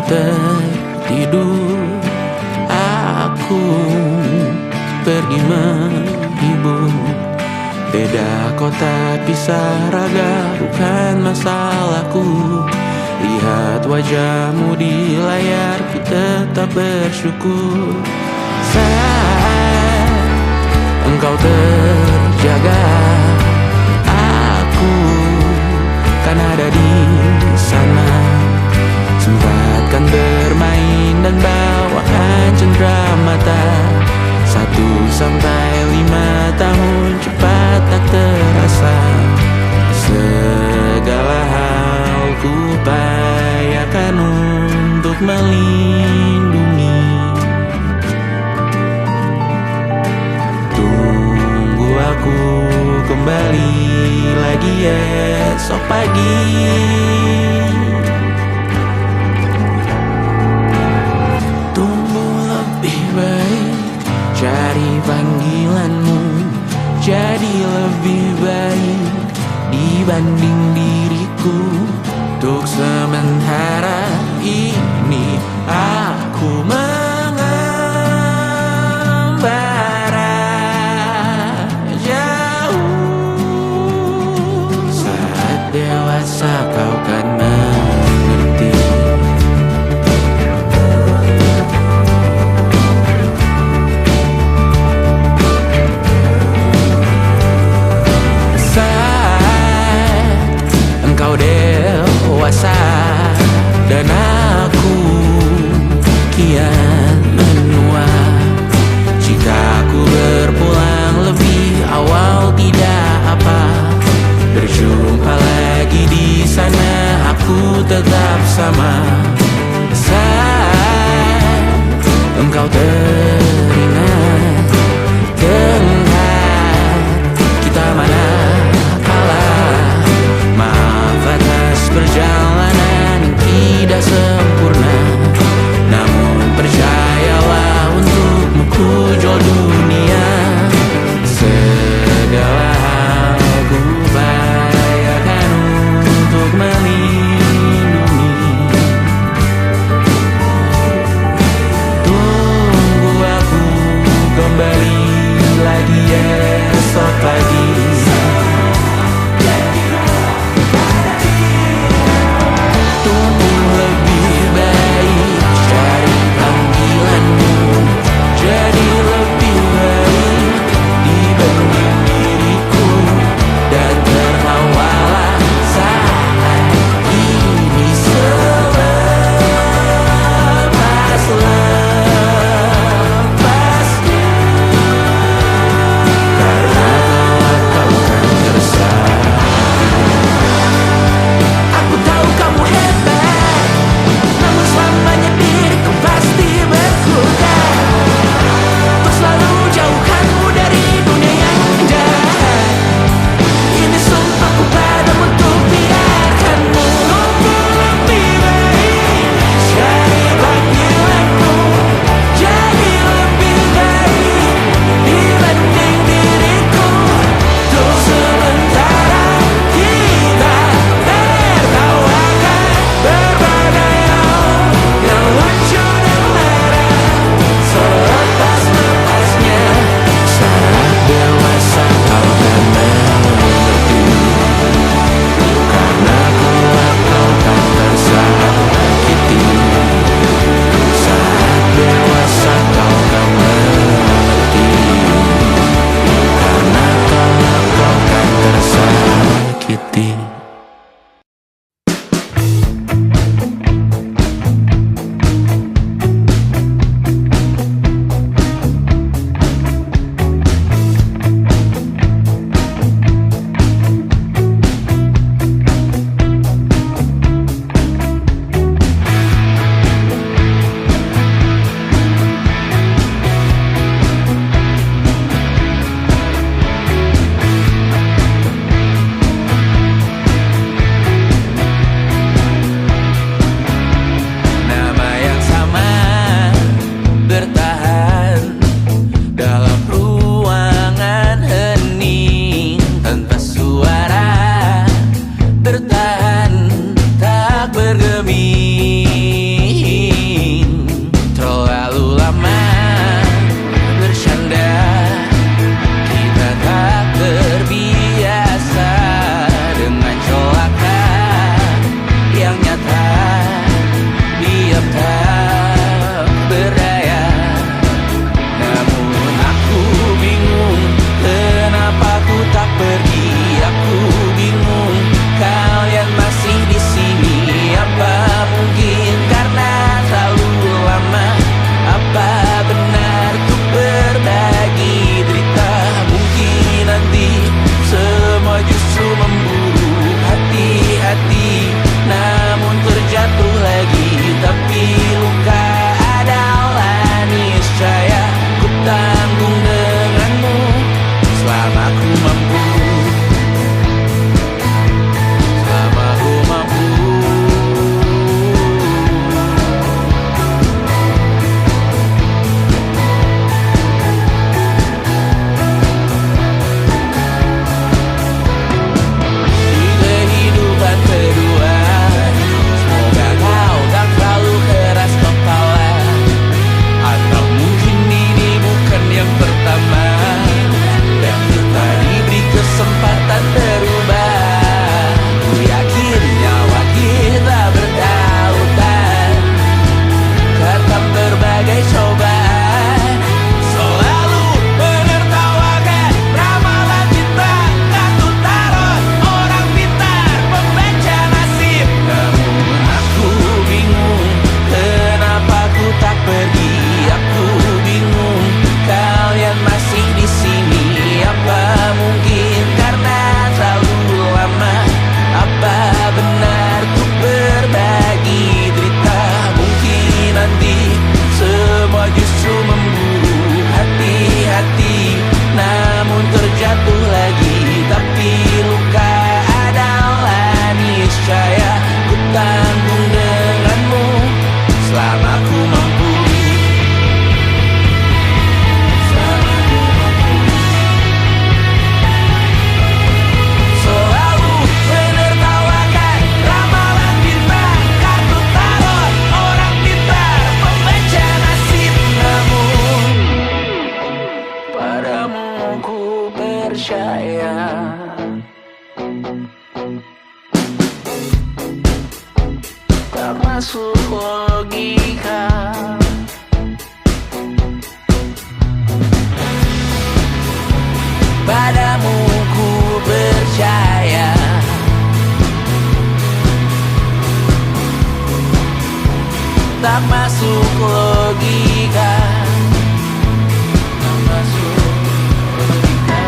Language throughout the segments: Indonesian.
tertidur, aku pergi menghibur. Beda kota pisah raga bukan masalahku. Lihat wajahmu di layar, ku tetap bersyukur. Saat engkau terjaga, aku kan ada di sana. Sempatkan bermain dan bawakan cendera mata. 1-5 tahun cepat tak terasa. Segala hal ku upayakan untuk melindungi. Tunggu aku kembali lagi esok pagi. Tumbuh lebih baik, cari panggilanmu, jadi lebih baik dibanding diriku. Untuk sementara ini aku mengembara jauh. Saat dewasa kau kan mengerti. Engkau dewasa dan aku kian menua. Jika aku berpulang lebih awal tidak apa. Berjumpa lagi di sana, aku tetap sama. Saat engkau teringat, dengar kita mana perjalanan tidak sempurna, namun percayalah untukmu ku jual dunia. Segala hal ku upayakan untuk melindungi. Tunggu masuk logika. Padamu ku percaya, tak masuk logika, tak masuk logika.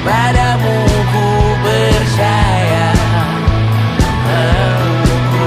Padamu ku percaya, padamu ku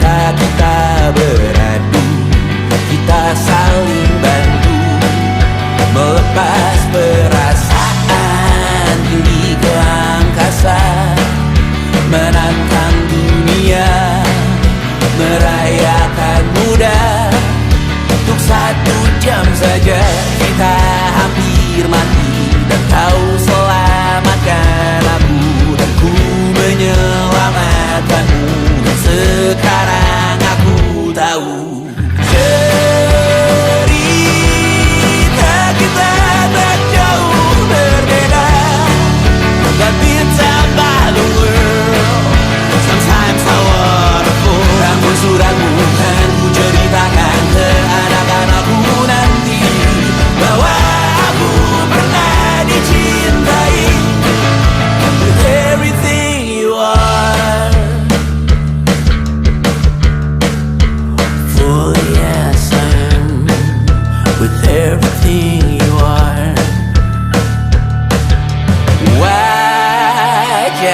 mata kita beradu, kita saling bantu melepas perasaan tinggi ke angkasa, menantang dunia, merayakan muda. Untuk 1 jam saja kita hampir mati, dan kau selamatkan aku, dan ku menyelamatkanmu. Dan sekarang aku tahu cerita kita tak jauh berbeda. But it's about the world. Sometimes I wanna fall. Namun suratmu kan ku ceritakan ke anak-anakku nanti, bahwa aku pernah dicintai with everything you are. Fully yes I am, with everything you are. Wajahmu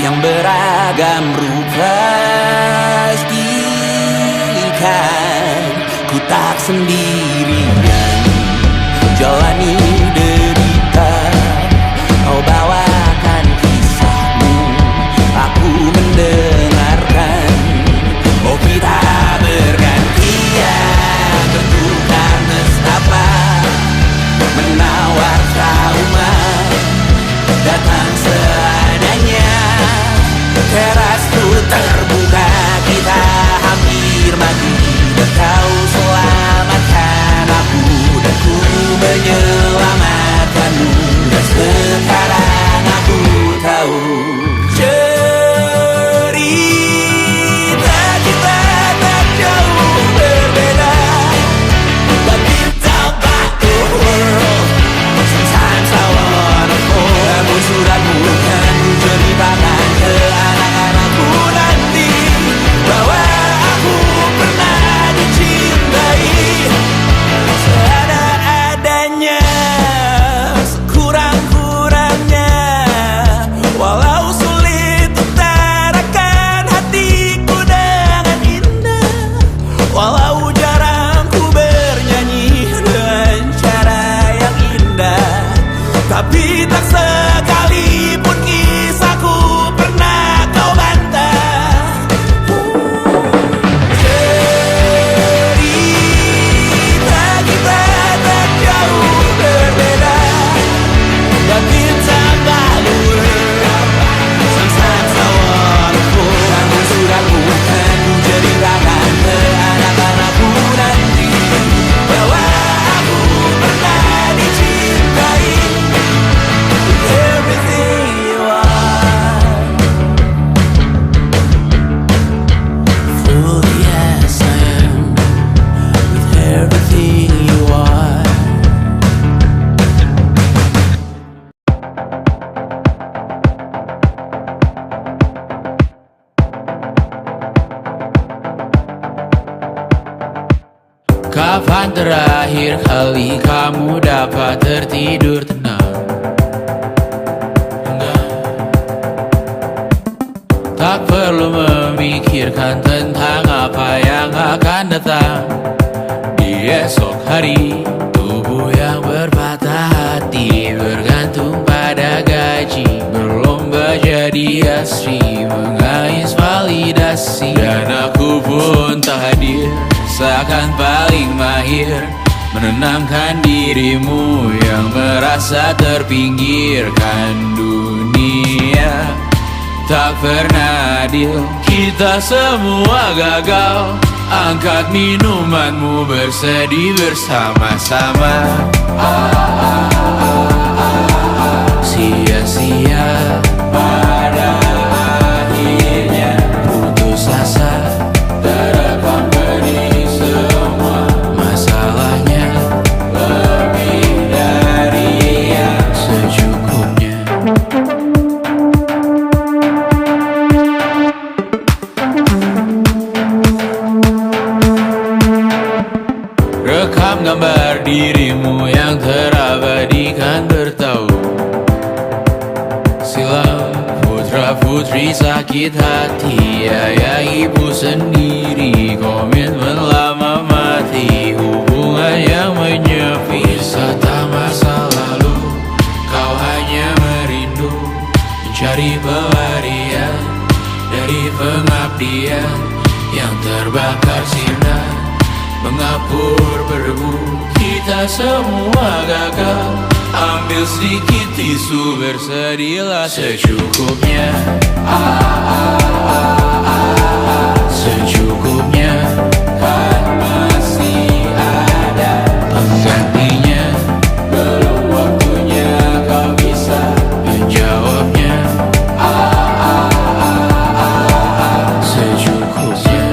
yang beragam rupa pastikan ku tak sendirian jalani derita. Kau bawakan kisahmu, aku mendengarkan. Oh kita bergantian bertukar nestapa, menawar trauma datang seadanya. Teras ku terbuka, kita hampir mati, dan kau selamatkan aku, dan ku menyelamatkanmu. Dan sekarang aku tahu cerita kita tak jauh berbeda. But it's about the world. Sometimes I wanna fall. Namun suratmu kan ku ceritakan ke anak-anakku nanti, bahwa aku pernah dicintai seada-adanya, sekurang-kurangnya. Walau sulit utarakan hatiku dengan indah, walau jarang ku bernyanyi dengan cara yang indah, tapi tak sekalipun kisahku pernah kau bantah. Cerita kita tak jauh berbeda, but it's about the world. Sometimes I wanna fall. Namun suratmu kan ku ceritakan ke anak-anakku nanti, bahwa aku pernah dicintai with everything you are. Fully yes I am, with everything you are. Kapan terakhir kali kamu dapat tertidur tenang? Tak perlu memikirkan tentang apa yang akan datang di esok hari. Tubuh yang berpatah hati bergantung pada gaji, berlomba jadi asri, mengais validasi. Dan aku pun tak hadir, seakan paling mahir menenangkan dirimu yang merasa terpinggirkan dunia. Tak pernah adil, kita semua gagal. Angkat minumanmu, bersedih bersama-sama. Sia-sia pada akhirnya putus asa, terekam benih semua. Masalahnya lebih dari yang secukupnya. Rekam gambar dirimu yang terabadikan bertahu silam. sakit hati, ayah ibu sendiri, komitmen lama mati, hubungan yang menyepi. Wisata masa lalu, kau hanya merindu, mencari pelarian dari pengabdian yang terbakar sinar, mengapur berdebu. Kita semua gagal, ambil sedikit tisu, bersedihlah secukupnya. Secukupnya, kan masih ada penggantinya. Belum waktunya kau bisa menjawabnya. Secukupnya,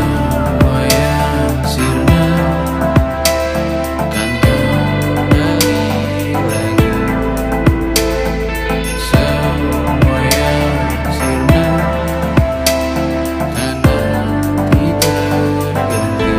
wayang sirna kan kembali lagi. Semua yang sirna kan nanti terganti.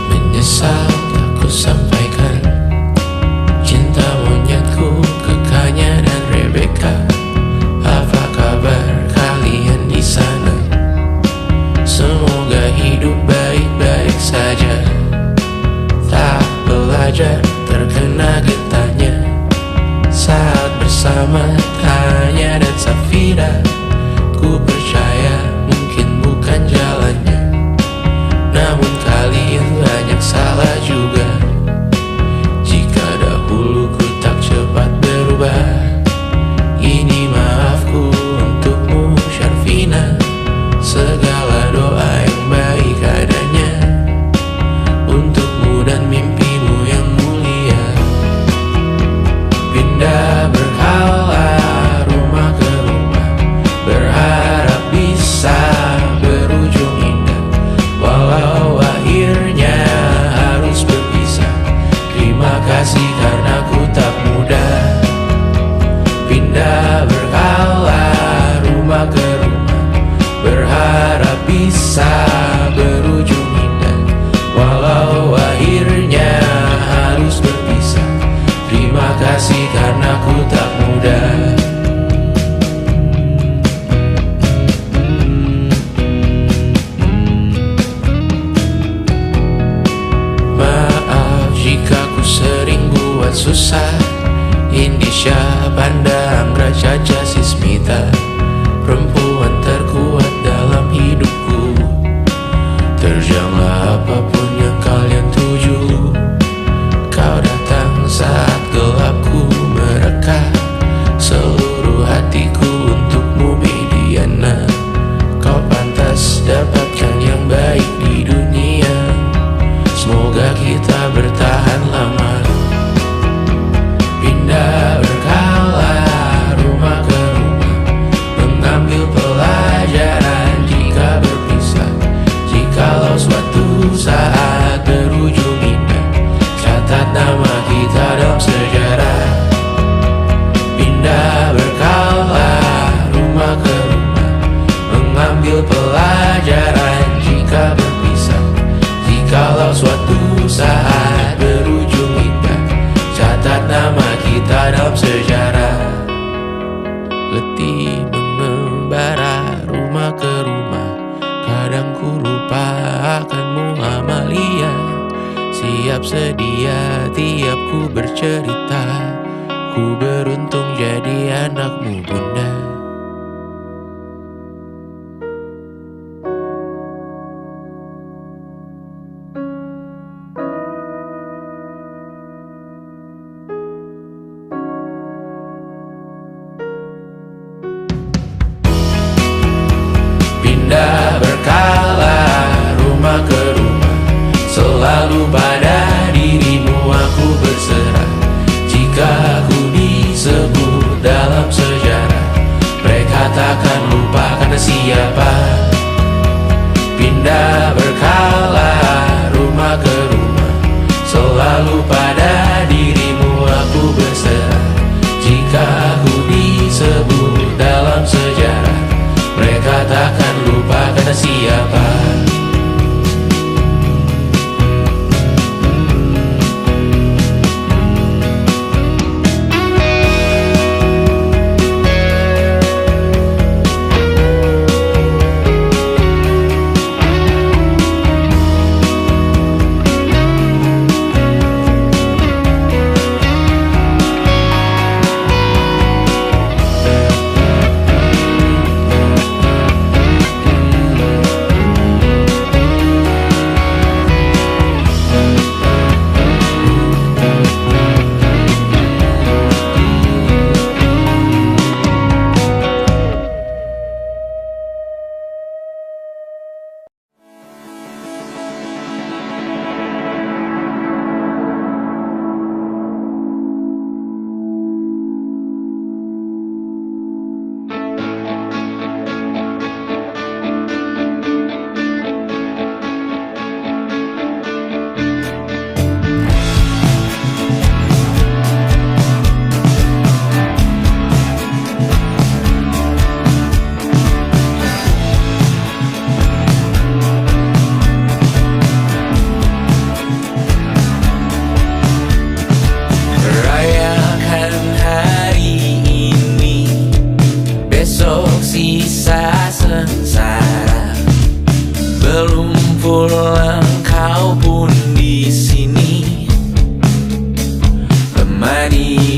Menyesal tak ku sampaikan cinta monyetku ke Kanya dan Rebecca. Apa kabar kalian di sana? Semoga hidup baik-baik saja. Tak belajar terkena getahnya saat bersama Tanya dan Safira. Ku percaya mungkin bukan jalannya, namun kalian banyak salah juga. Jika dahulu ku tak cepat berubah, ini maafku untukmu Syarfina. Segala doa yang baik adanya untukmu dan mimpimu yang mulia. Pindah berkala rumah ke rumah, berharap bisa berujung indah. Walau akhirnya harus berpisah, terima kasih karena ku tak mudah. Pindah berkala rumah ke rumah, berharap bisa berujung indah. Walau akhirnya harus berpisah, terima kasih karena ku tak mudah. Maaf jika ku sering buat susah. Indisha, Panda, Anggra, Caca, Sismita, perempuan terkuat dalam hidupku. Terjanglah apapun yang kalian tuju. Kau datang saat gelapku mereka. Seluruh hatiku untukmu Mediana. Kau pantas dapatkan yang baik di dunia. Semoga kita bertahan lama. Pindah berkala rumah ke rumah, mengambil pelajaran jika berpisah. Jikalau suatu saat berujung indah, catat nama kita dalam sejarah. Pindah berkala rumah ke rumah, mengambil pelajaran jika berpisah. Jikalau suatu saat berujung indah, catat nama kita dalam sejarah. Letih mengembara rumah ke rumah, kadang ku lupa akanmu Amalia. Siap sedia tiap ku bercerita, ku beruntung jadi anakmu bunda.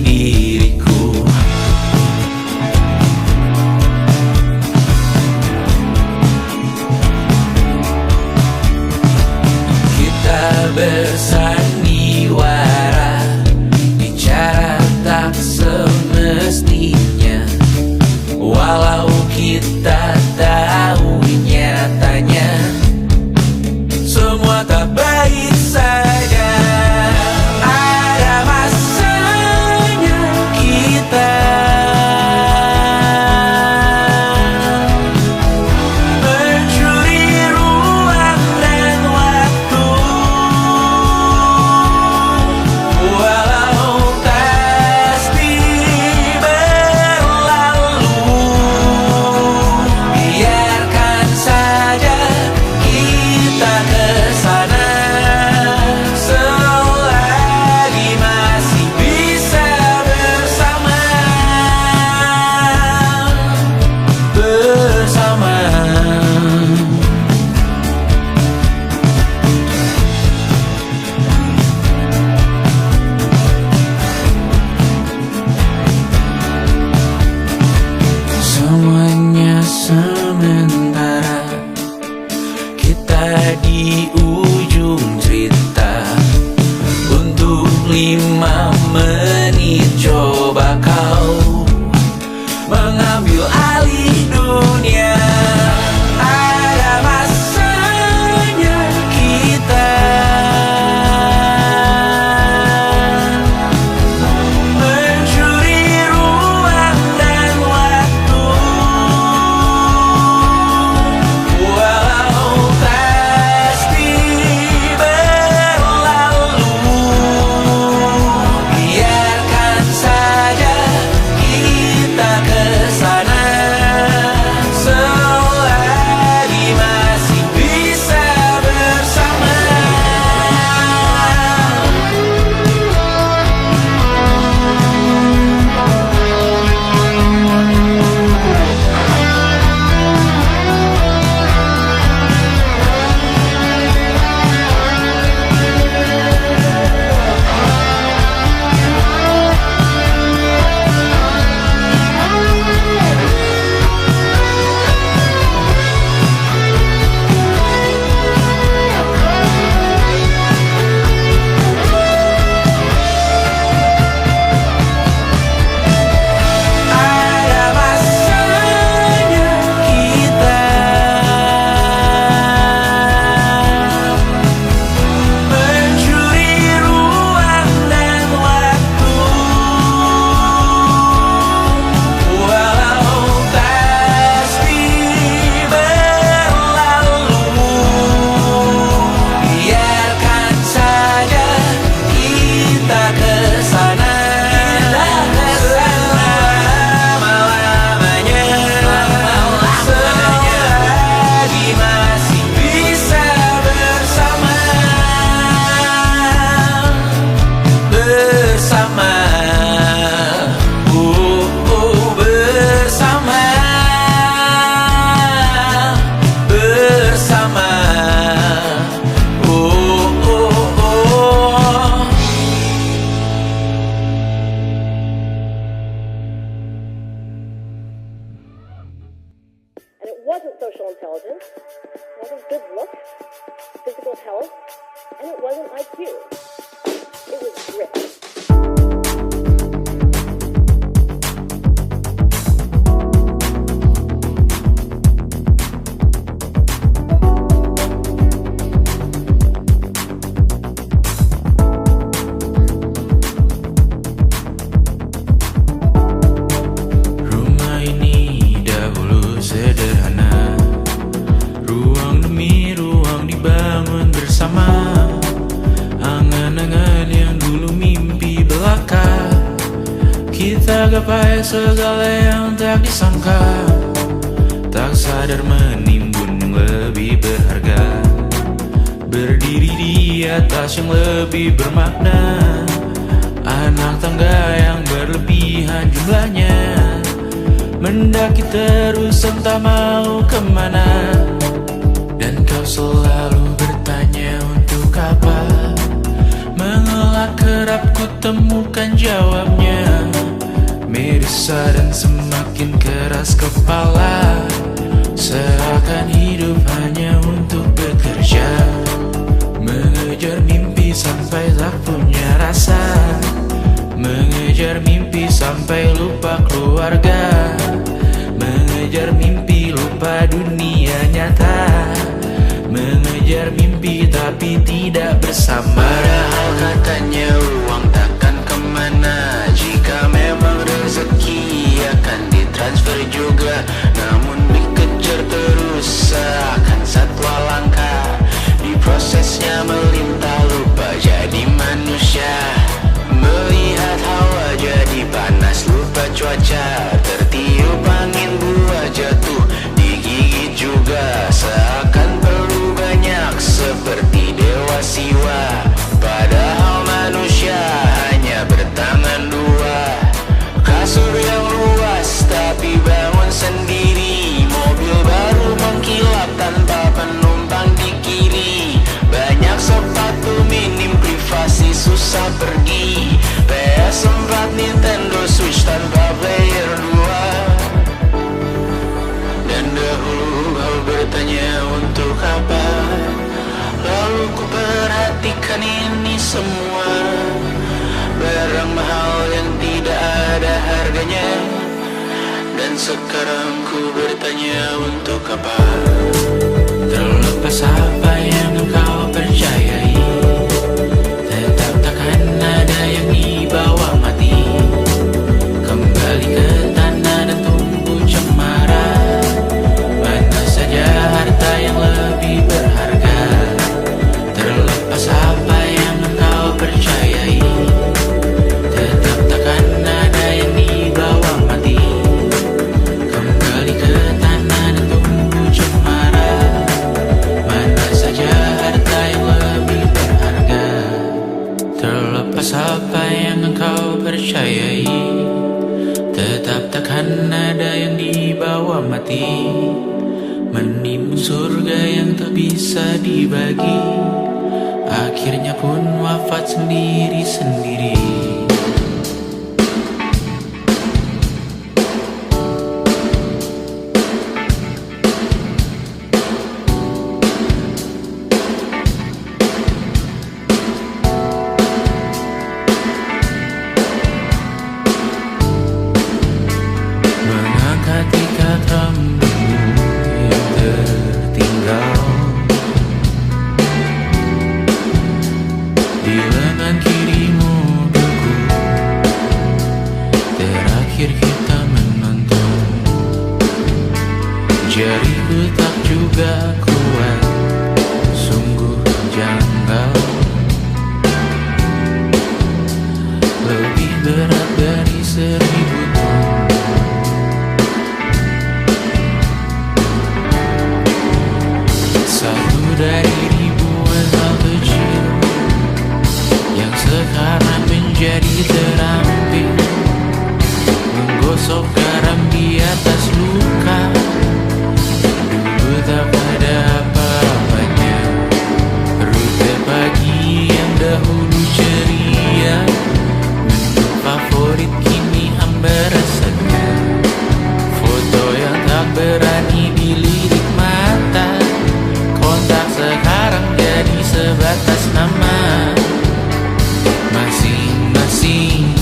diriku. Kita bersandiwara di cara tak semestinya, walau kita tahu nyatanya semua tak baik saja. Ada masanya kita mencuri ruang dan waktu, walau pasti berlalu. Biarkan saja kita kesana selagi masih bisa bersama. Semuanya sementara, kita di ujung cerita. Untuk 5 menit coba kau mengambil alih dunia. Ada masanya kita mencuri ruang dan waktu, walau pasti berlalu. Biarkan saja kita kesana selagi masih bisa bersama. Ada masanya kita mencuri ruang dan waktu, walau pasti berlalu. Biarkan saja kita kesana selama-lamanya, selagi masih bisa bersama. Bersama, bersama, bersama, And it wasn't social intelligence, it wasn't good looks, physical health, and it wasn't IQ. It was grit. Rumah ini dahulu sederhana, ruang demi ruang dibangun bersama. Angan-angan yang dulu mimpi belaka, kita gapai segala yang tak disangka. Tak sadar menimbun yang lebih berharga, berdiri di atas yang lebih bermakna. Anak tangga yang berlebihan jumlahnya, mendaki terus entah mau kemana. Dan kau selalu bertanya untuk apa, mengelak ke kerap ku temukan jawabnya. Merisa dan semakin keras kepala, seakan hidup hanya untuk bekerja, mengejar mimpi sampai tak punya rasa, mengejar mimpi sampai lupa keluarga, mengejar mimpi lupa dunia nyata, mengejar mimpi tapi tidak bersama. Padahal katanya uang takkan kemana, jika memang rezeki akan ditransfer juga. Namun dikejar terus seakan satwa langka, di prosesnya melintah lupa jadi manusia. Melihat hawa jadi panas lupa cuaca, tertiup angin buah jatuh digigit juga. Seakan perlu banyak seperti dewa siwa, padahal manusia hanya bertangan dua. Kasur yang luas tapi bangun sendiri, mobil baru mengkilap tanpa penumpang di kiri. Banyak sepatu minim privasi susah pergi, PS4 Nintendo Switch tanpa player 2. Dan dahulu kau bertanya untuk apa, lalu ku perhatikan ini semua, barang mahal yang tidak ada harganya. Dan sekarang ku bertanya untuk apa. Terlepas apa yang engkau percayai, tetap takkan ada yang dibawa mati. Kembali ke tanah dan tumbuh cemara, mana saja harta yang lebih berharga. Terlepas apa yang engkau percayai, tetap takkan ada yang dibawa mati. Kembali ke tanah dan tumbuh cemara, mana saja harta yang lebih berharga. Terlepas apa yang engkau percayai, tetap takkan ada yang dibawa mati. Menimbun surga yang tak bisa dibagi, akhirnya pun wafat sendiri-sendiri. Mengangkat ikat rambutmu yang tertinggal di lengan kirimu beku, terakhir kita menonton. Jariku tak juga kuat, sungguh janggal, lebih berat dari 1000 ton. Satu dari ribuan hal kecil yang sekarang menjadi terampil, menggosok garam di atas luka. Dulu tak ada apa-apanya, rute pagi yang dahulu ceria, menu favorit kini hambar rasanya. Foto yang tak berani dilirik mata, kontak sekarang jadi sebatas nama. Masing-masing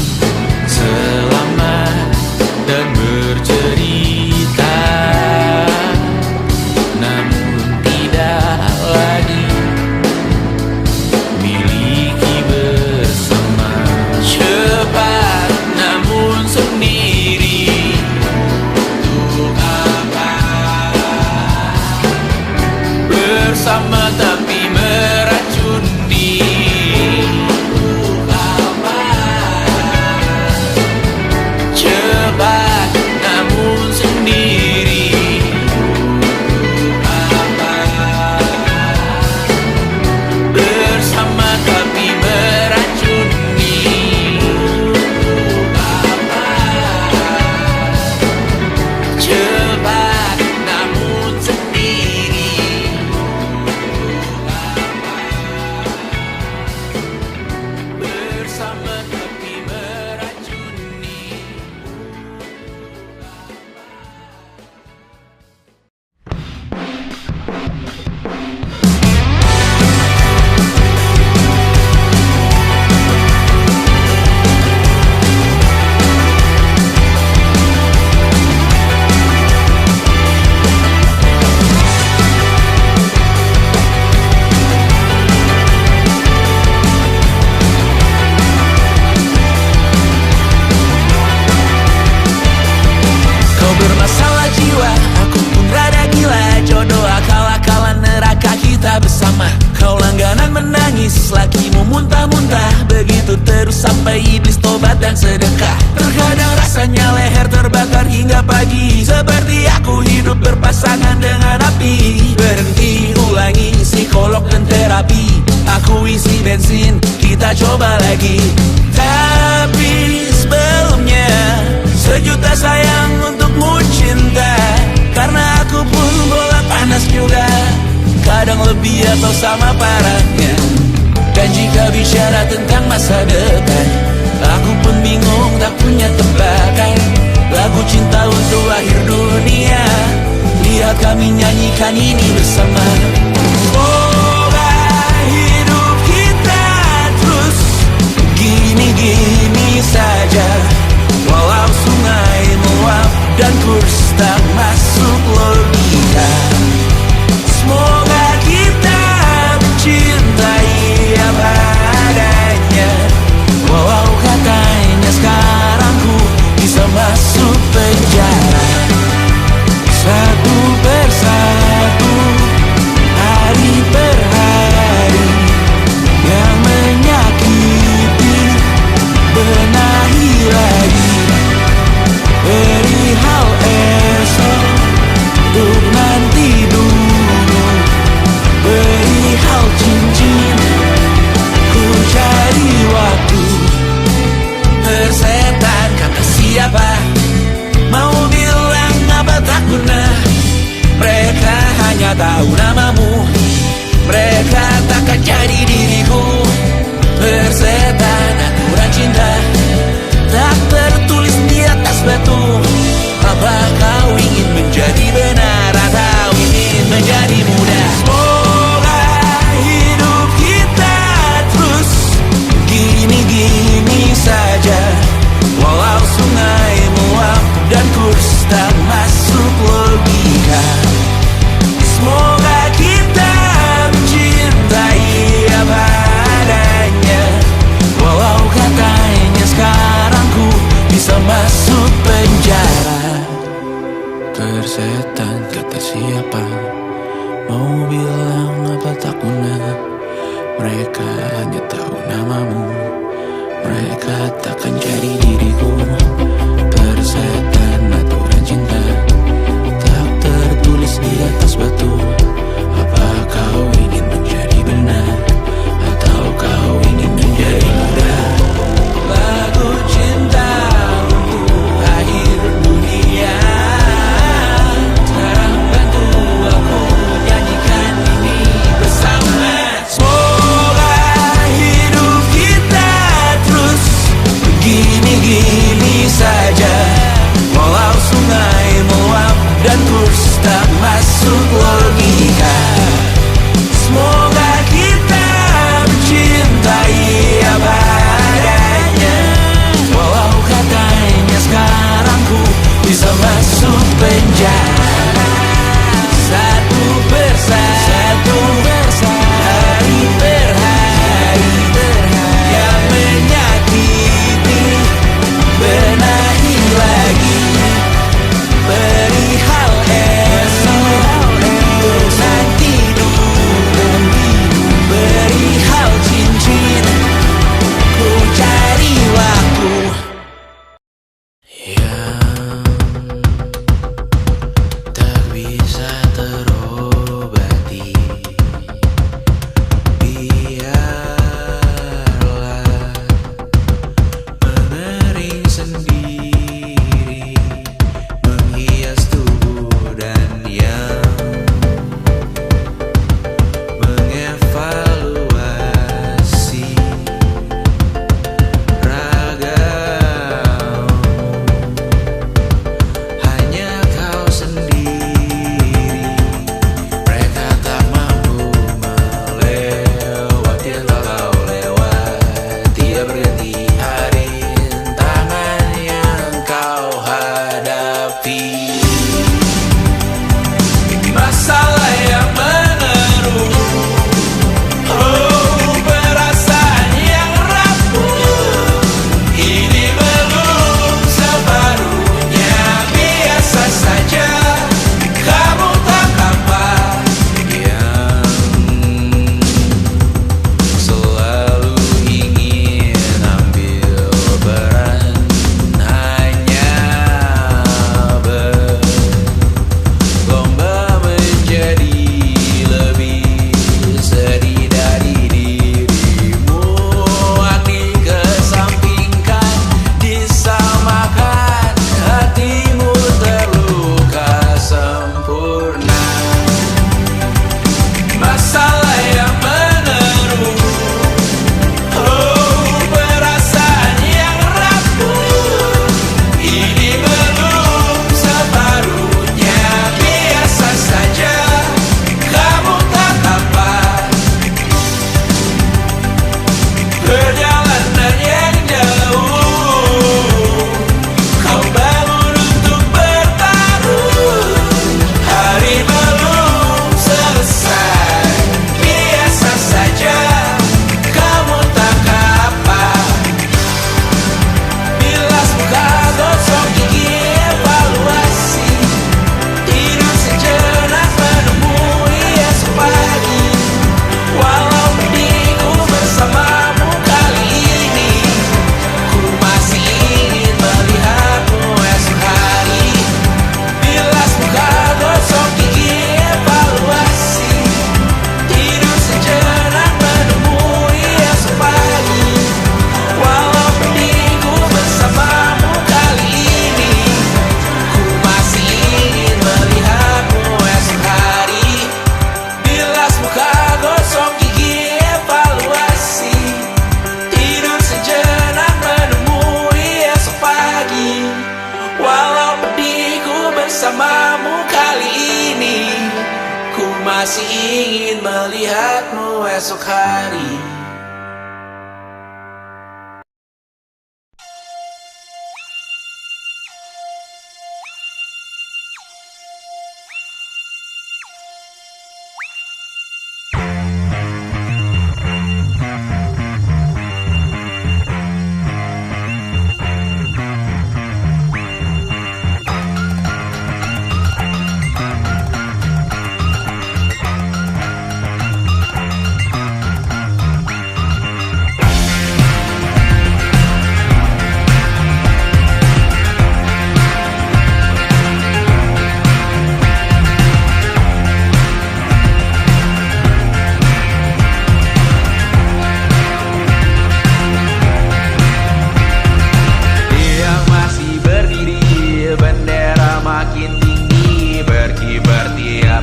obat dan sedekah. Terkadang rasanya leher terbakar hingga pagi, seperti aku hidup berpasangan dengan api. Berhenti, ulangi psikolog dan terapi. Aku isi bensin, kita coba lagi. Tapi sebelumnya, sejuta sayang untukmu cinta. Karena aku pun bola panas juga, kadang lebih atau sama parahnya. Dan jika bicara tentang masa depan, aku pun bingung tak punya tebakan. Lagu cinta untuk akhir dunia, lihat kami nyanyikan ini bersama. Semoga hidup kita terus gini-gini saja, walau sungai meluap dan kurs tak masuk logika. Semoga kita mencintai apa adanya, walau katanya sekarang ku bisa masuk penjara. Satu persatu, hari per hari, yang menyakiti benahi lagi. Perihal esok, untuk nanti dulu. Perihal cincin, ku cari waktu. Persetan kata siapa, mau bilang apa tak guna. Mereka hanya tahu namamu, mereka takkan jadi diriku. Persetan aturan cinta, tak tertulis di atas batu. Apa kau ingin menjadi benar atau ingin menjadi muda? Semoga hidup kita terus gini-gini saja, walau sungai meluap dan kurs tak masuk logika. Semoga kita mencintai apa adanya, walau katanya sekarang ku bisa masuk penjara. Persetan kata siapa, mau bilang apa tak guna. Mereka hanya tahu namamu, mereka takkan jadi diriku. Persetan aturan cinta, tak tertulis di atas batu. Apa kau ingin menjadi benar atau kau ingin menjadi muda? Lagu cinta untuk akhir dunia, sekarang bantu aku nyanyikan ini bersama. Semoga hidup kita terus begini-gini masih ingin melihatmu esok hari.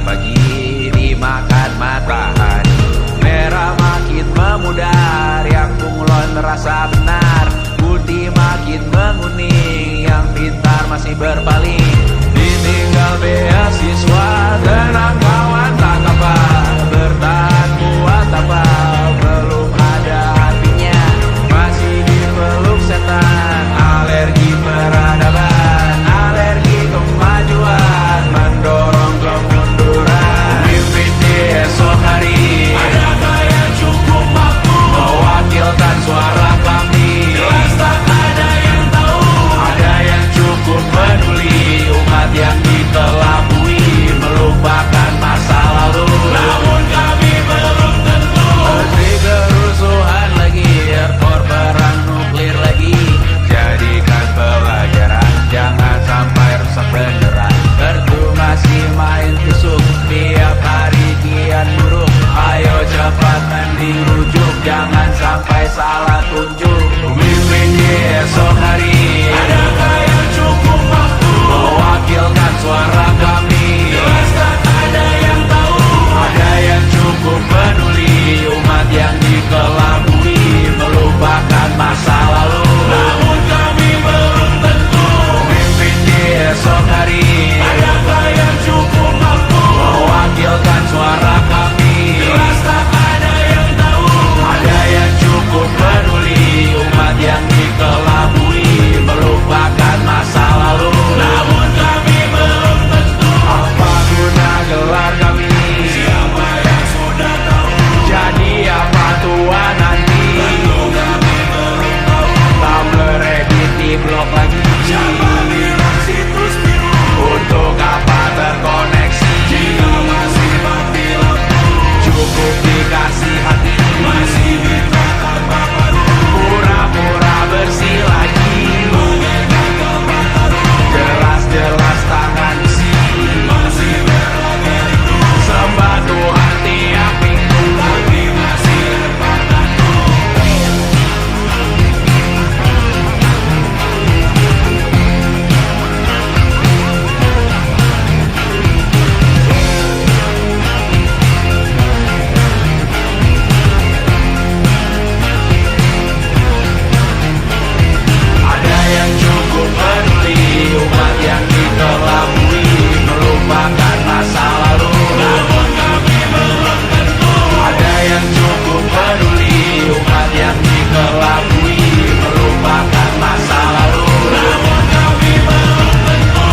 Pagi dimakan matahari, merah makin memudar, yang bunglon merasa benar, putih makin menguning, yang pintar masih berpaling. Ditinggal beasiswa, tenang kawan tak apa, bertahan kuat apa, belum ada artinya, masih dipeluk setan, alergi peradaban, alergi kemajuan, mendorong kemunduran. Mimpi di esok hari, Adakah yang cukup mampu mewakilkan suara kami? Jelas tak ada yang tahu. Ada yang cukup peduli, umat yang dikelabui, melupakan masa lalu. Namun kami belum tentu. Menteri kerusuhan lagi, airport perang nuklir lagi. Jadikan pelajaran, jangan sampai rusak beneran. Kartu masih main tusuk, tiap hari kian buruk. Ayo cepat mending rujuk, jangan sampai salah tunjuk. Pemimpin di esok hari, Adakah yang cukup mampu mewakilkan suara kami? Jelas tak ada yang tahu. Ada yang cukup peduli, umat yang dikelabui, melupakan masa lalu. Namun kami belum tentu. Pemimpin di esok hari, Adakah yang cukup mampu mewakilkan suara kami? Jelas tak ada yang tahu. Ada yang cukup peduli, umat yang dikelabui, melupakan masa lalu. Namun kami belum tentu. Apa guna gelar kami? Siapa yang sudah tahu. Jadi apa tua nanti? Kami belum tahu. Tumblr edit di blog lagi. Siapa bilang situs biru Untuk apa terkoneksi? jika masih mati lampu. Cukup dikasih hati, Masih minta tambah baru. pura-pura bersih lagi. Jelas-jelas tangan besi, Masih berlagak itu. sembah Tuhan tiap minggu. Tapi masih terpatahku. Ada yang cukup peduli, umat yang dikelabui, melupakan masa lalu. Namun kami belum tentu. Ada yang cukup peduli, umat yang dikelabui, melupakan masa lalu. Namun kami belum tentu.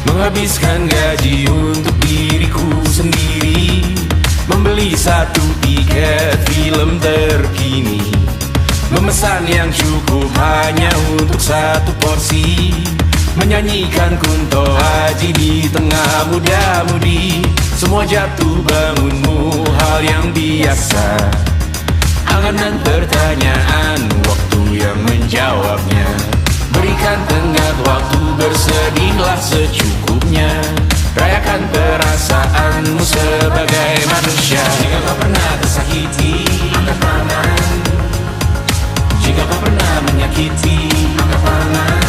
Menghabiskan gaji untuk diriku sendiri, membeli satu tiket film terkini, memesan yang cukup hanya untuk satu porsi, menyanyikan kunto haji di tengah muda-mudi. Semua jatuh bangunmu hal yang biasa, angan dan pertanyaan, waktu yang menjawabnya. Berikan tenggat waktu, bersedihlah secukupnya. Rayakan perasaanmu sebagai manusia. Jika kau pernah tersakiti, angkat tangan. Jika kau pernah menyakiti, angkat tangan.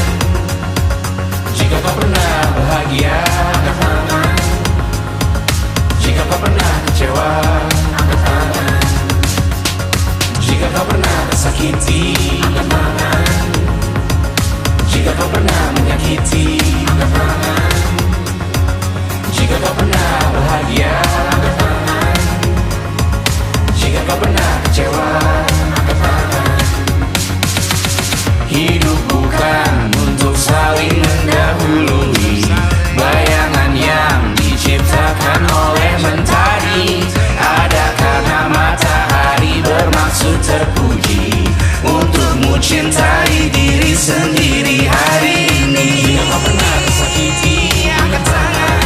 mencintai diri sendiri hari ini. Jika kau pernah tersakiti, angkat tangan.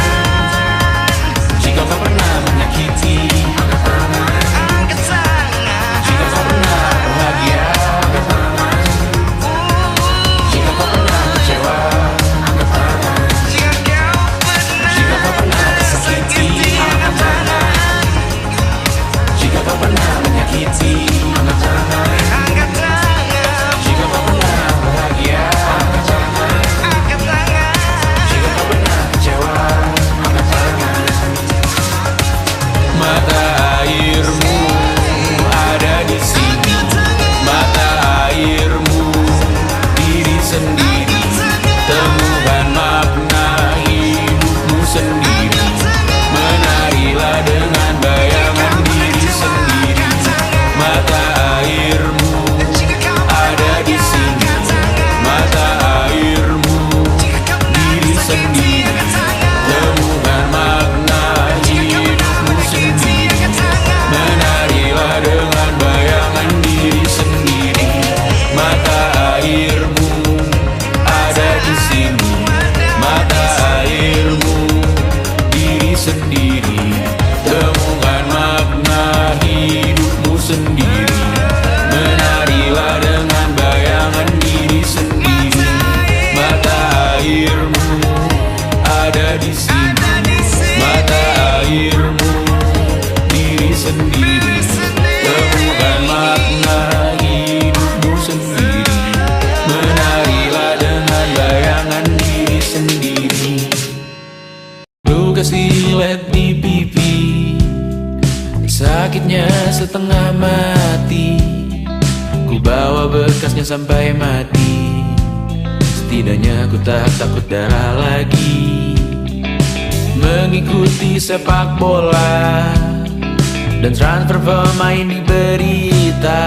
Jika kau pernah menyakiti, angkat tangan. Angkat tangan. Jika kau pernah bahagia, angkat tangan. Jika kau pernah kecewa, angkat tangan. Jika kau pernah tersakiti, angkat tangan. Jika kau pernah menyakiti, angkat tangan. Angkat tangan. Jika kau pernah bahagia, angkat tangan. Angkat tangan. Jika kau pernah kecewa, angkat tangan. Mata airmu ada di sini. Mata airmu diri sendiri. Temukan makna hidupmu sendiri. Menarilah dengan bayangan diri sendiri. Mata airmu ada di sini. Mata airmu diri sendiri. Temukan makna hidupmu sendiri. Menarilah dengan bayangan diri sendiri. Mata airmu ada di sini. Mata airmu diri sendiri. Temukan makna hidupmu sendiri. Menarilah dengan bayangan diri sendiri. Mata airmu ada di sini. Mata airmu diri sendiri. Temukan makna hidupmu sendiri. Menarilah dengan bayangan diri sendiri. Luka silet di pipi, sakitnya setengah mati. Ku bawa bekasnya sampai mati. Setidaknya ku tak takut darah lagi. Mengikuti sepak bola dan transfer pemain di berita,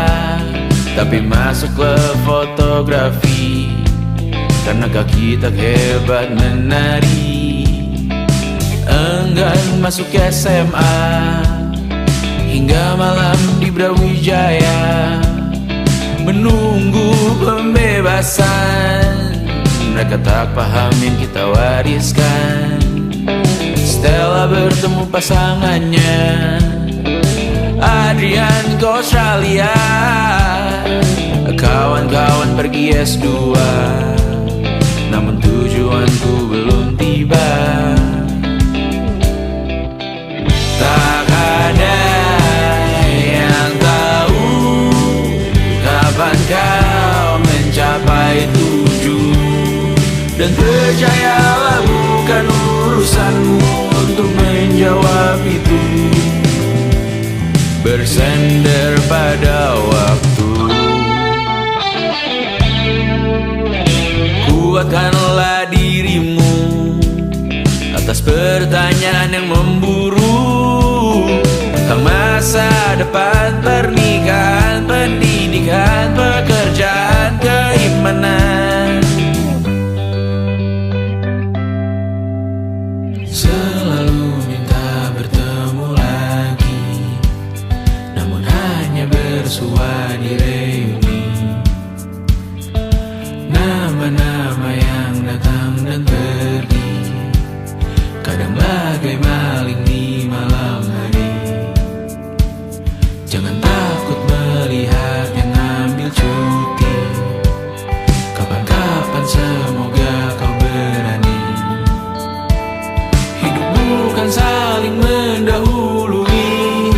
tapi masuk ke fotografi karena kaki tak hebat menari. Enggan masuk SMA hingga malam di Brawijaya, menunggu pembebasan. Mereka tak paham yang kita wariskan. Stella bertemu pasangannya, Adrian ke Australia. Kawan-kawan pergi S2, namun tujuanku belum tiba. Tak ada yang tahu kapan kau mencapai tujuh. Dan percayalah bukan urusanmu untuk menjawab itu. Bersender pada waktu. Kuatkanlah dirimu atas pertanyaan yang memburu tentang masa depan, pernikahan, pendidikan, pekerjaan, keimanan. Selalu minta bertemu lagi, namun hanya bersua di reuni. Nama-nama yang datang dan pergi, kadang bagai maling di malam hari. Jangan takut melihat yang ambil cuti. Kapan-kapan semoga kau berani. Hidup bukan saling mendahului.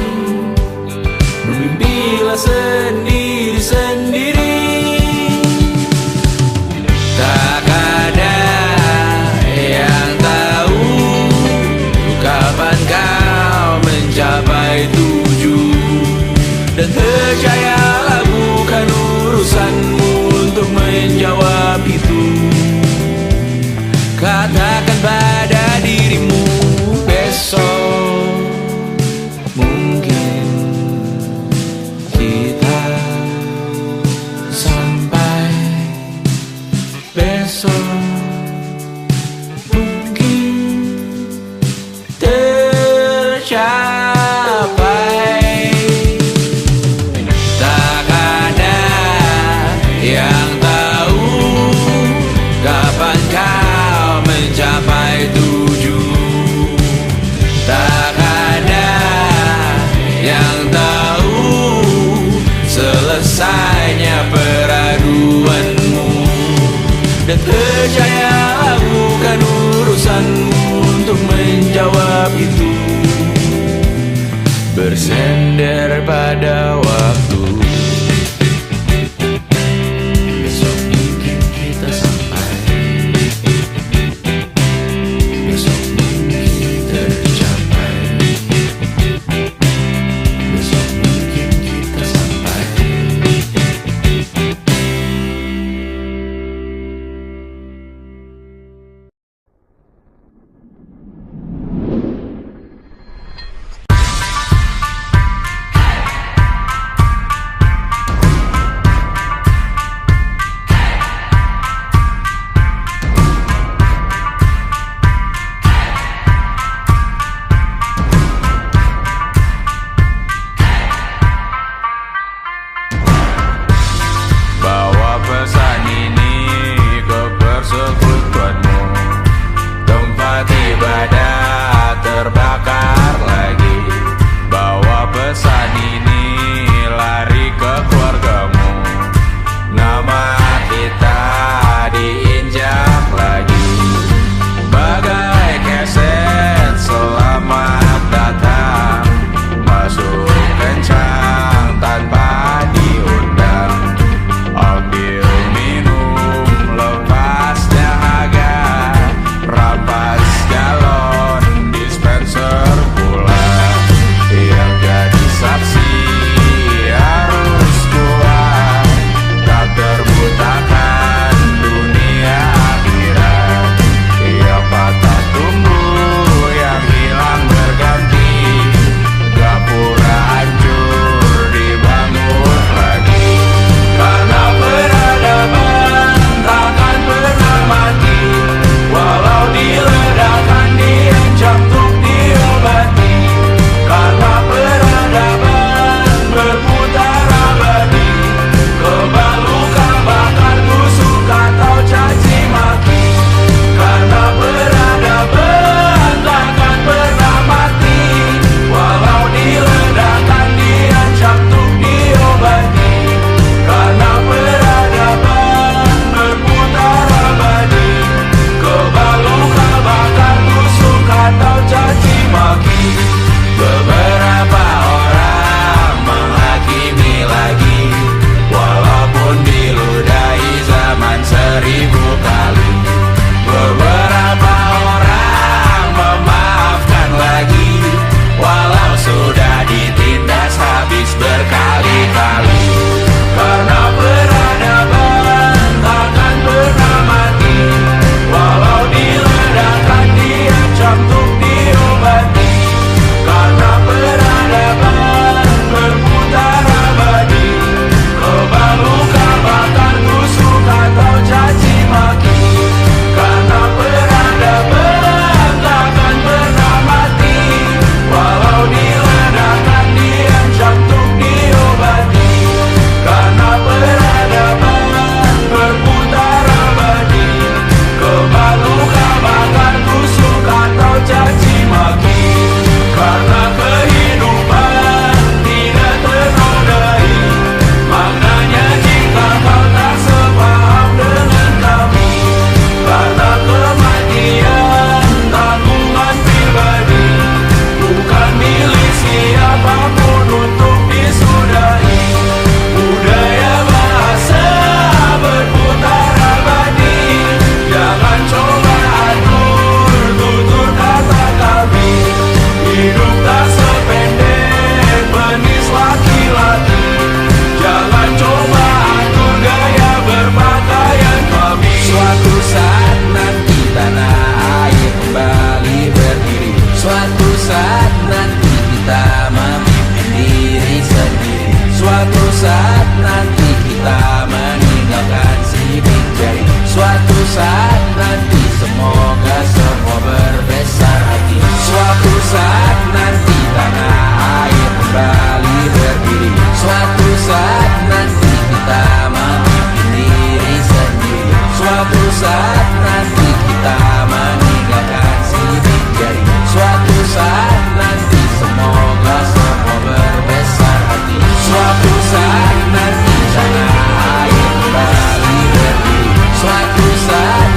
Bermimpilah sendiri-sendiri. Tak ada yang tahu kapan kau mencapai tujuh. Dan percayalah bukan urusanmu untuk menjawab itu. Katakan pada dirimu besok mungkin kita sampai. Besok mungkin tercapai. Tak ada yang bersender pada waktu. Besok mungkin kita sampai, besok mungkin tercapai, besok mungkin kita sampai. Bawa pesan ini ke persekutuanmu, tempat ibadah terbakar lagi. Bawa pesan ini lari ke keluargamu, nama kita diinjak lagi. Bagai keset selamat datang, masuk kencang tanpa diundang. Ambil minum lepas dahaga, rampas galon dispenser pula. Yang jadi saksi harus kuat, tak terbutakan dunia akhirat. Yang patah tumbuh, yang hilang berganti, gapura hancur dibangun lagi. Karena peradaban takkan pernah mati, walau diledakkan diancam untuk diobati. Karena peradaban berputar abadi, kebal luka bakar tusuk atau caci maki. Karena peradaban takkan pernah mati, walau diledakkan diancam untuk diobati. Karena peradaban berputar abadi, kebal luka bakar tusuk atau caci maki. Beberapa orang menghakimi lagi, walaupun diludahi zaman 1000 kali. Beberapa orang memaafkan lagi, walau sudah ditindas habis berkali-kali. Karena peradaban takkan pernah mati, walau diledakkan diancam untuk diobati. Karena peradaban berputar abadi, kebal luka bakar tusuk atau caci maki. Karena peradaban takkan pernah mati, walau diledakkan diancam untuk diobati. Karena peradaban berputar abadi, kebal luka bakar tusuk atau caci maki. Karena kehidupan tidak ternodai, maknanya jika kau tak sepaham dengan kami. Karena kematian tanggungan pribadi, bukan milik siapapun untuk disudahi. Budaya bahasa berputar abadi, jangan coba atur tutur kata kami. Hidup tak sependek penis laki-laki, jangan coba atur gaya berpakaian kami. Suatu saat nanti tanah air kembali berdiri, suatu saat nanti kita memimpin diri sendiri. Suatu saat nanti kita meninggalkan sidik jari. Suatu saat nanti semoga semua berbesar hati. Suatu saat nanti tanah air kembali berdiri. Suatu saat nanti kita memimpin diri sendiri. Suatu saat nanti kita meninggalkan sidik jari. Suatu saat nanti semoga semua berbesar hati. Suatu saat nanti tanah air kembali berdiri. Suatu saat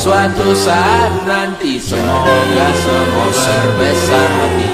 suatu saat nanti. Semoga semua berbesar hati.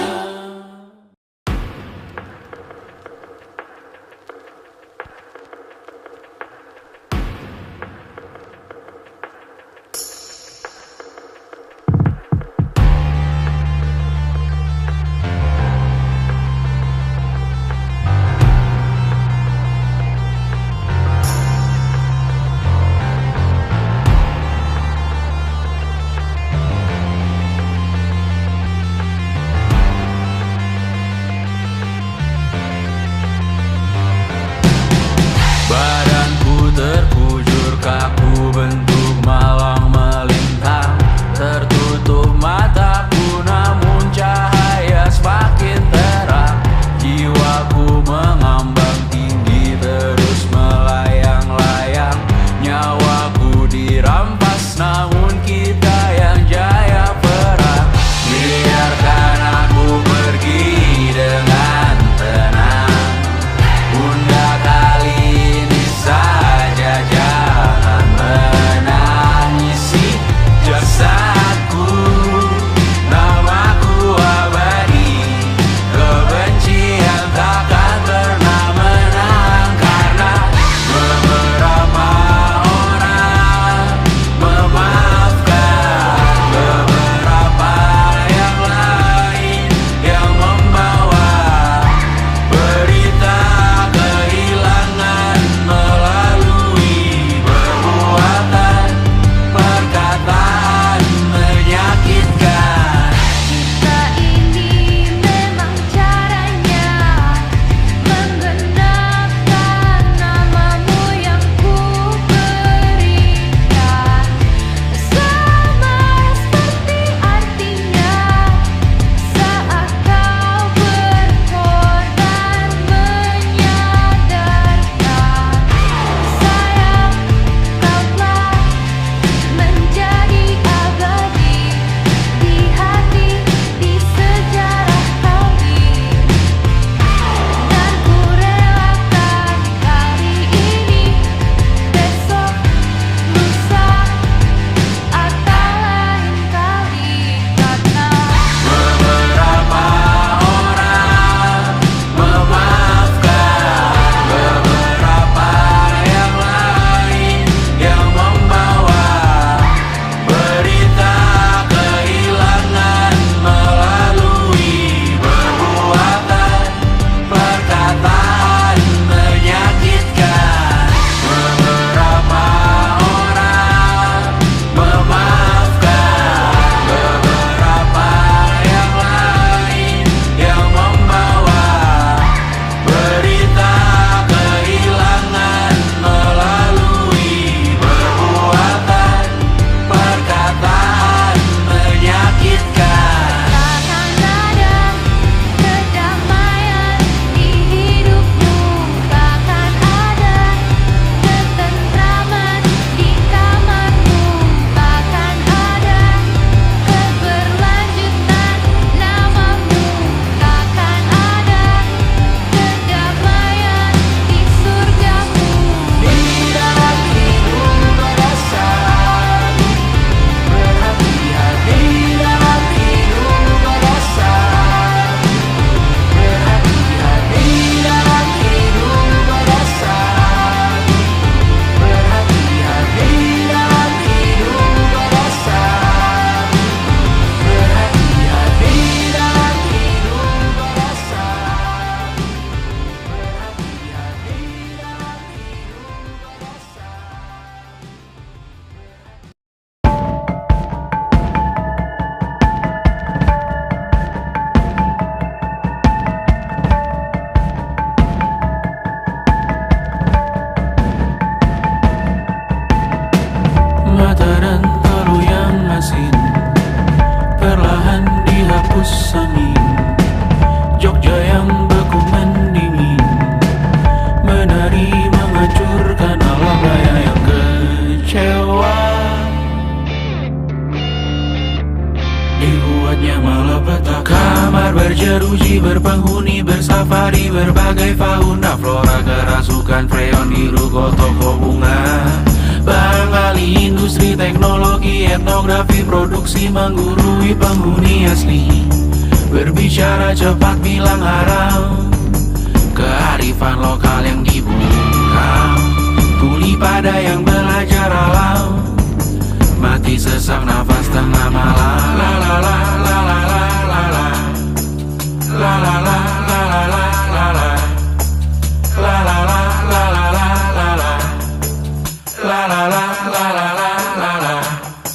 Badanku terkujur kaku bentuk malang melintang. Tertutup mataku namun cahaya semakin terang. Jiwaku mengambang tinggi terus melayang-layang. Nyawaku dirampas namun kita yang jaya perang. Biarkan aku pergi dengan tenang. Bunda kali ini saja jangan menangisi jasadku. Namaku abadi, kebencian takkan pernah menang. Karena beberapa orang memaafkan, beberapa yang lain yang membawa berita kehilangan melalui perbuatan, perkataan menyakitkan. Cinta ini memang caranya menggenapkan namamu yang ku berikan. Sama seperti artinya saat kau berkorban menyadarkan. Sayang, kau telah menjadi abadi di hati, di sejarah kami. Dan ku relakan kali ini, besok, lusa, atau lain kali. Karena Beberapa orang memaafkan, beberapa yang lain yang membawa berita kehilangan melalui perbuatan, perkataan menyakitkan. Beberapa orang memaafkan, beberapa yang lain yang membawa berita kehilangan melalui perbuatan, perkataan menyakitkan. takkan ada kedamaian di hidupmu, takkan ada ketentraman di kamarmu, takkan ada keberlanjutan namamu, takkan ada kedamaian di surgamu. Di dalam hidup berdasar, berhati-hati dalam hidup berdasar, berhati-hati dalam hidup berdasar, berhati-hati dalam hidup berdasar, berhati-hati dalam hidup berdasar, berhati-hati dalam Mata dan talu yang asin perlahan dihapus angin. Jogja yang beku mendingin, menari menghancurkan alam raya yang kecewa. Dibuatnya malapetaka, kamar berjeruji, berpenghuni, bersafari, berbagai fauna flora, kerasukan freon di ruko toko bunga. Bang Ali, industri teknologi, etnografi, produksi menggurui penghuni asli. Berbicara cepat bilang haram, kearifan lokal yang dibungkam. Tuli pada yang belajar alam, mati sesak nafas tengah malam. La la la la la la la la. La la la la la la la la. La la la la la la la la. La la la la la la la la.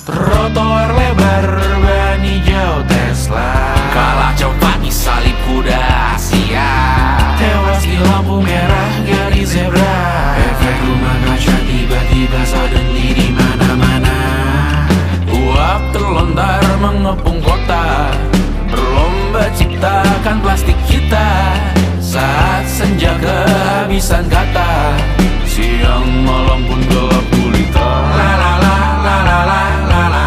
Trotoar lebar ban hijau Tesla, kalah cepat di salib kuda Asia, tewas di lampu merah garis zebra. Efek rumah kaca tiba-tiba suddenly di mana-mana. Uap terlontar mengepung kota, berlomba ciptakan plastik kita. Saat senja kehabisan kata, siang malam pun gelap gulita. La la la la la la la la.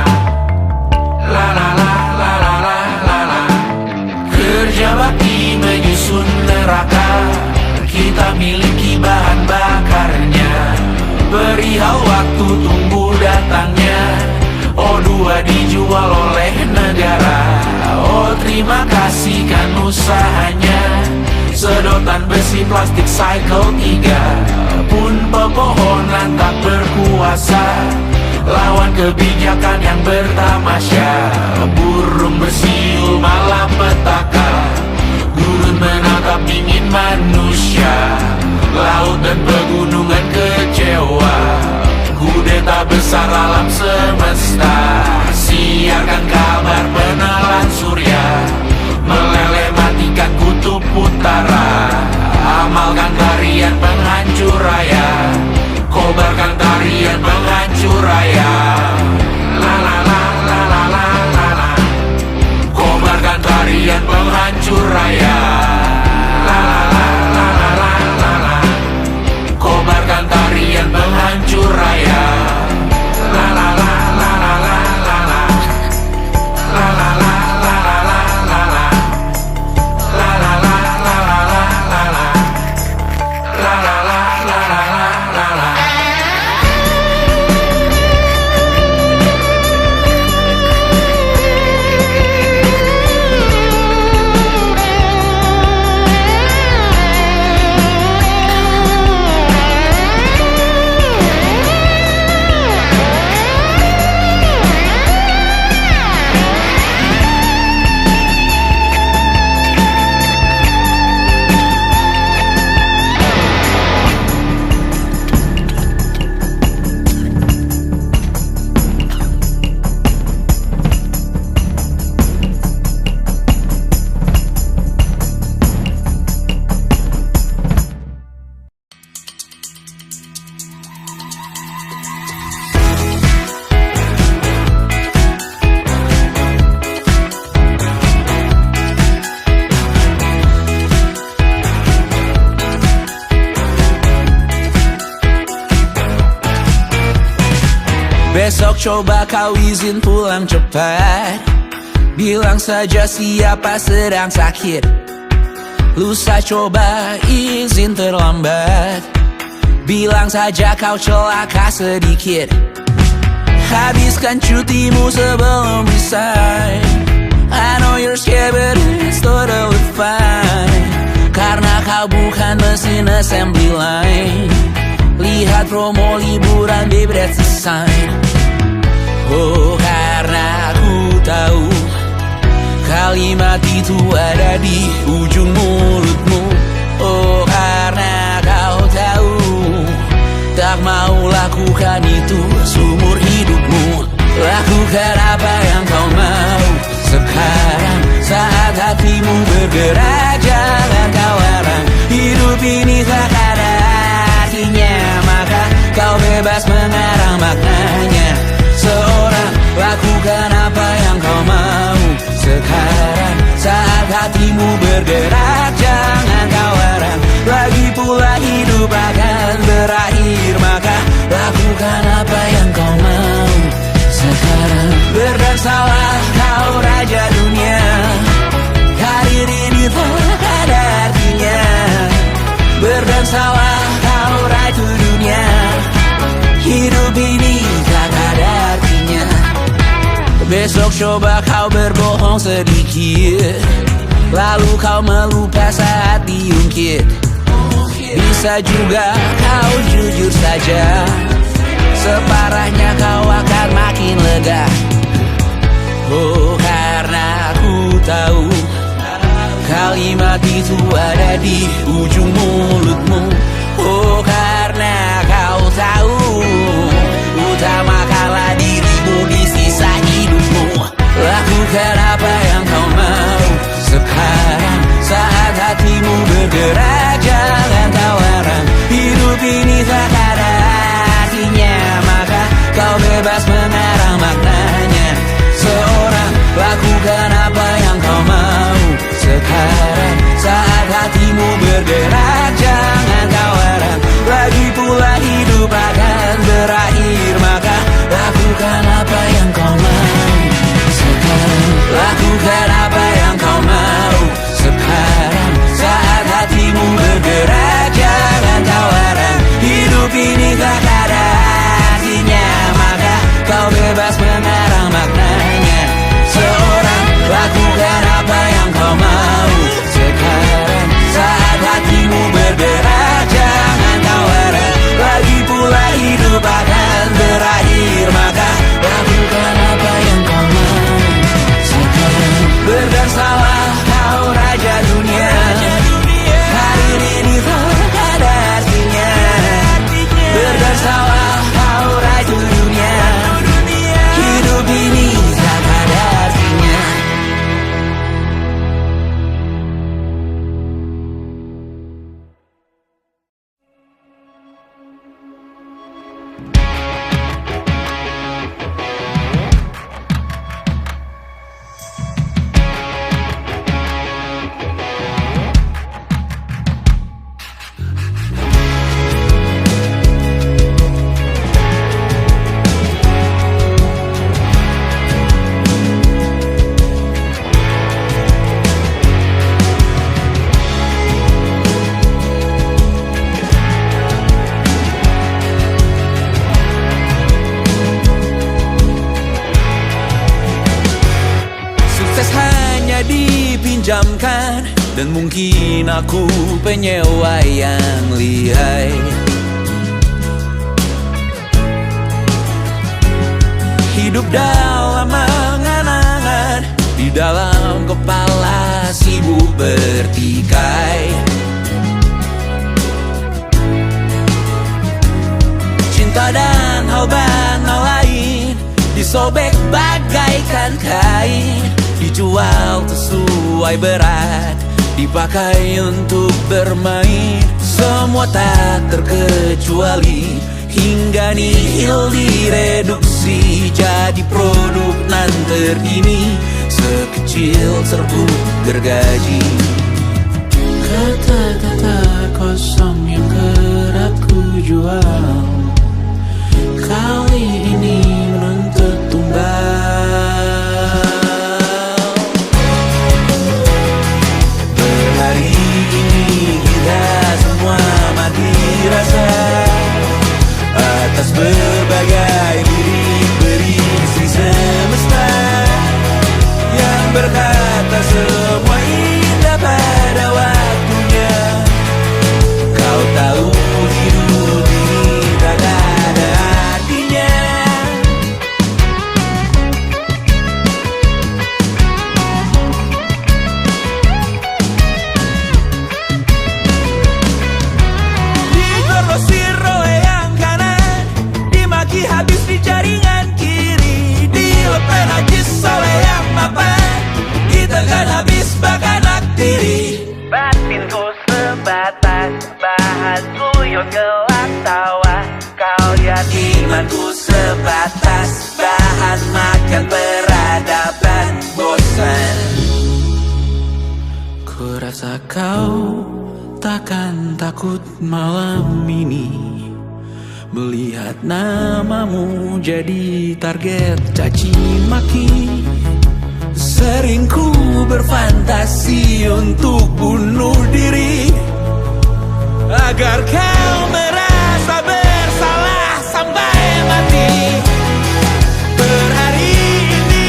La la la la la la la la. Kerja bakti menyusun neraka, kita miliki bahan bakarnya. Perihal waktu tunggu datangnya. O2 dijual oleh negara. Oh terima kasih kan usahanya. Sedotan besi plastik cycle 3 pun pepohonan tak berkuasa lawan kebijakan yang bertamasya. Burung bersiul malam petaka, gurun menatap dingin manusia. Laut dan pegunungan kecewa, kudeta besar alam semesta. Siarkan kabar penelan surya, meleleh matikan kutub utara. Amalkan tarian penghancur raya, kobarkan tarian penghancur raya. La la la la la la la la. Kobarkan tarian penghancur raya. La la la la la la la la. Kobarkan tarian penghancur raya. La la la la la la la la. La la la la la la la la. La la la la la la la la. La la la la la la la la. Besok coba kau izin pulang cepat, bilang saja siapa sedang sakit. Lusa coba izin terlambat, bilang saja kau celaka sedikit. Habiskan cutimu sebelum resign. I know you're scared but it's totally fine, karena kau bukan mesin assembly line. Lihat promo liburan babe, that's a sign. Oh karena ku tahu kalimat itu ada di ujung mulutmu. Oh karena kau tahu tak mau lakukan itu seumur hidupmu. Lakukan apa yang kau mau sekarang, saat hatimu bergerak jangan kau larang. Hidup ini tak ada artinya, maka kau bebas mengarang maknanya. Seorang lakukan apa yang kau mau sekarang, saat hatimu bergerak jangan kau larang. Lagi pula hidup akan berakhir, maka lakukan apa yang kau mau sekarang. Berdansalah kau raja dunia, karir ini tak ada artinya. Berdansalah kau ratu dunia, hidup ini Besok coba kau berbohong sedikit, lalu kau melupa saat diungkit. Bisa juga kau jujur saja, separahnya kau akan makin lega. Oh, karena aku tahu kalimat itu ada di ujung mulutmu. Oh, karena kau tahu utamakanlah dirimu di sisa hidupmu. Lakukan apa yang kau mau sekarang, saat hatimu bergerak. Jangan tawaran, hidup ini tak ada artinya, maka kau bebas mengarang maknanya. Seorang, lakukan apa yang kau mau sekarang, saat hatimu bergerak. Jangan tawaran, lagi pula hidup akan berakhir, maka lakukan apa yang kau mau sekarang. Lakukan apa yang kau mau sekarang, saat hatimu bergerak. Jangan tawaran, hidup ini tak ada artinya, maka kau bebas mengarang maknanya. Seorang, lakukan apa yang kau mau sekarang, saat hatimu bergerak. Jangan tawaran, lagi pula hidup akan berakhir, maka lakukan apa yang kau mau sekarang. Berdansalah kau raja dunia, karir ini tak ada artinya. Berdansalah kau raja dunia, hidup ini tak ada artinya. Dipinjamkan, dan mungkin aku penyewa yang lihai. Hidup dalam angan-angan, di dalam kepala sibuk bertikai. Cinta dan hal banal lain disobek bagaikan kain, dijual sesuai berat, dipakai untuk bermain. Semua tak terkecuali, hingga nihil direduksi jadi produk nan terkini, sekecil serbuk gergaji. Kata-kata kosong yang kerap ku jual, kali ini menuntut tumbal. Hari ini kita semua mati rasa atas berbagai lirik-lirik si semesta yang berkata semua indah pada waktunya. Kau tahu hidup ini tak ada artinya. Habis di jaringan kiri, dilepen najis oleh yang mapan, ditekan habis bakanak diri. Batinku sebatas bahan guyon gelak tawa, kau lihat imanku sebatas bahan makan peradaban bosan. Kurasa kau takkan takut malam ini melihat namamu jadi target caci maki. Sering ku berfantasi untuk bunuh diri, agar kau merasa bersalah sampai mati. Per hari ini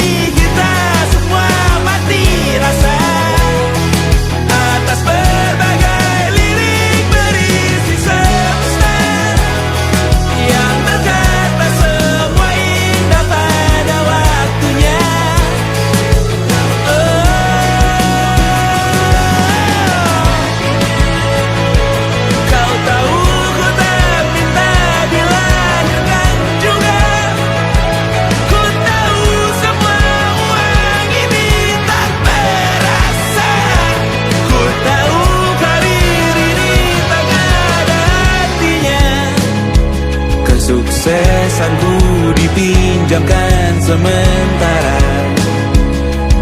perasaanku dipinjamkan sementara.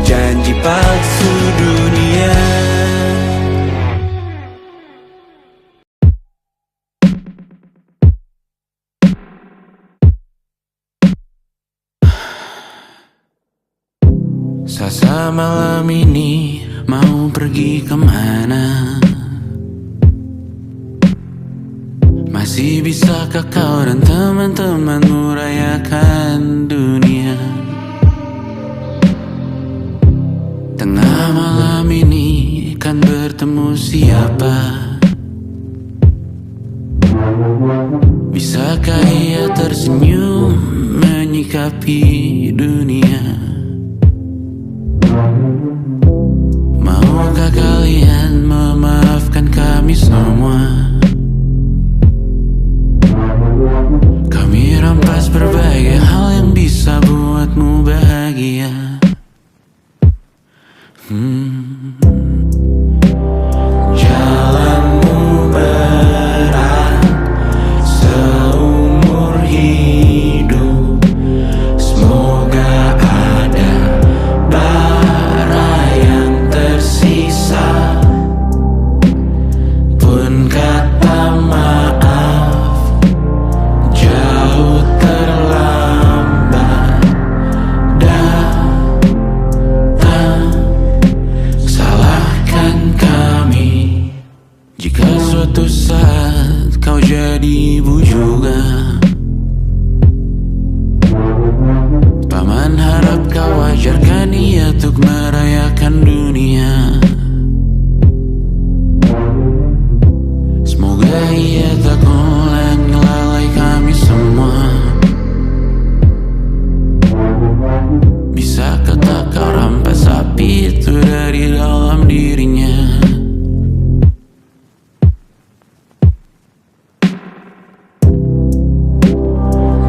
Janji palsu dunia. Sasa malam ini mau pergi kemana? Masih bisakah kau dan teman-temanmu rayakan dunia? Tengah malam ini kan bertemu siapa? Bisakah ia tersenyum menyikapi dunia? Maukah kalian memaafkan kami semua? Kami rampas berbagai hal yang bisa buatmu bahagia. Jalanmu berat seumur hidup. Semoga ada bara yang tersisa. Pun kata maaf jauh terlambat datang. Salahkan kami jika suatu saat kau jadi ibu juga. Paman harap kau ajarkan ia untuk merayakan dunia. Semoga ia tak ulang lalai kami semua. Bisakah tak kau rampas api itu dari dalam dirinya?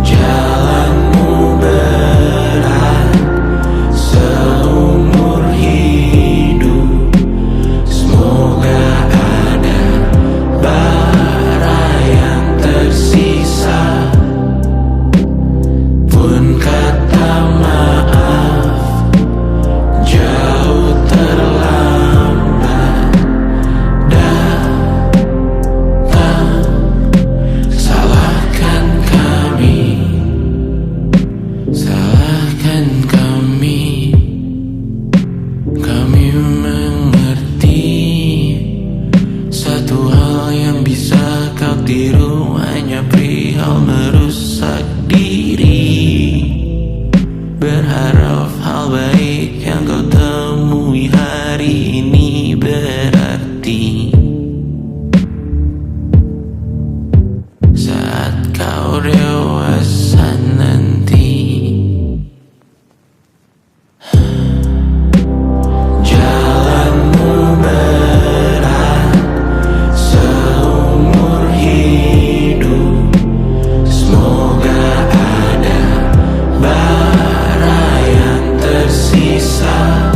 Jalanmu berat seumur hidup. Semoga ada bara yang tersisa. Pun kata maaf jauh terlambat datang. Salahkan kami, salahkan kami. Kami mengerti satu hal yang bisa kau tiru hanya perihal merusak diri. Berharap hal baik yang kau temui hari ini berarti saat kau dewasa nanti. Jalanmu berat seumur hidup. Semoga ada bara yang tersisa.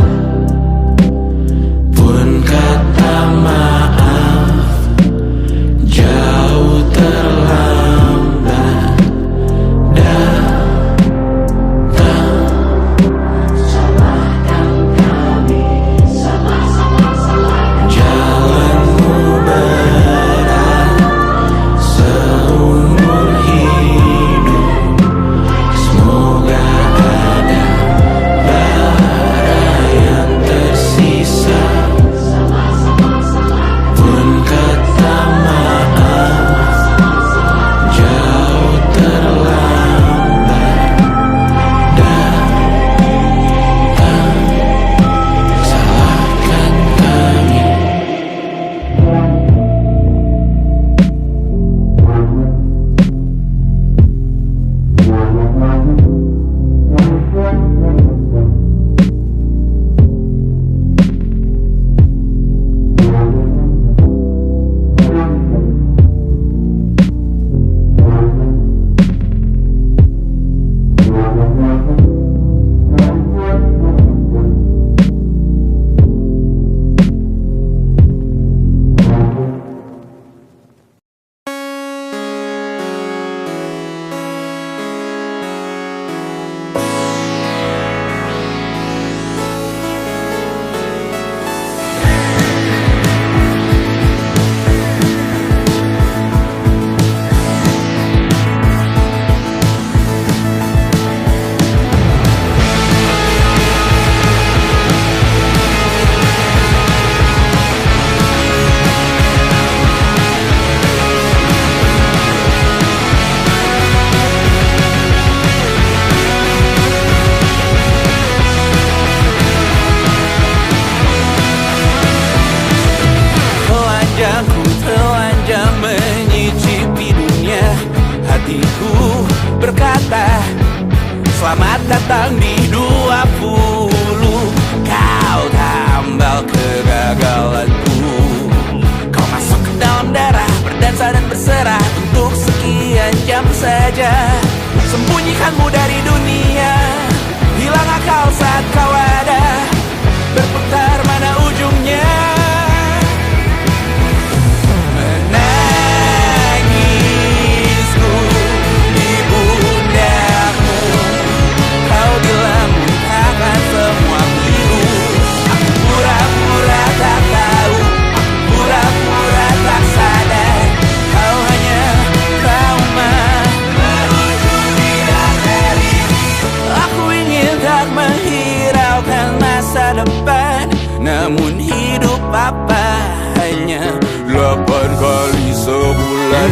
sekarang di 20. Kau tambal kegagalanku. Kau masuk ke dalam darah, berdansa dan berserah untuk sekian jam saja. Sembunyikanmu dari dunia, hilang akal saat kau ada, berputar mana ujungnya. Menangisku di pundakmu, kau bilang lupakan semua biru. Aku pura-pura tak tahu, aku pura-pura tak sadar, kau hanya trauma. Aku ingin tak menghiraukan masa depan, namun hidup apa hanya 8 kali sebulan.